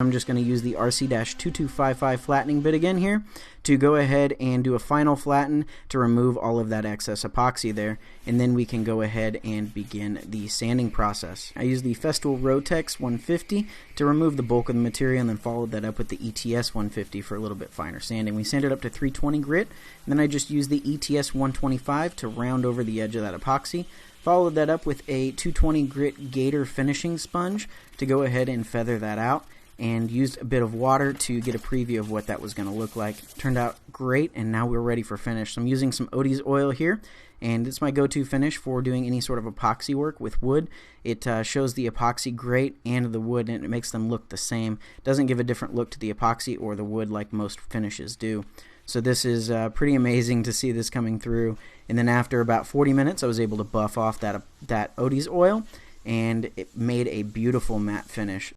I'm just going to use the RC-2255 flattening bit again here to go ahead and do a final flatten to remove all of that excess epoxy there, and then we can go ahead and begin the sanding process. I use the Festool Rotex 150 to remove the bulk of the material, and then followed that up with the ETS 150 for a little bit finer sanding. We sanded up to 320 grit, and then I just used the ETS 125 to round over the edge of that epoxy. Followed that up with a 220 grit Gator finishing sponge to go ahead and feather that out, and used a bit of water to get a preview of what that was going to look like. Turned out great, and now we're ready for finish. So I'm using some Odie's oil here, and it's my go-to finish for doing any sort of epoxy work with wood. It shows the epoxy great and the wood, and it makes them look the same. It doesn't give a different look to the epoxy or the wood like most finishes do. So this is pretty amazing to see this coming through. And then after about 40 minutes, I was able to buff off that Odie's oil, and it made a beautiful matte finish.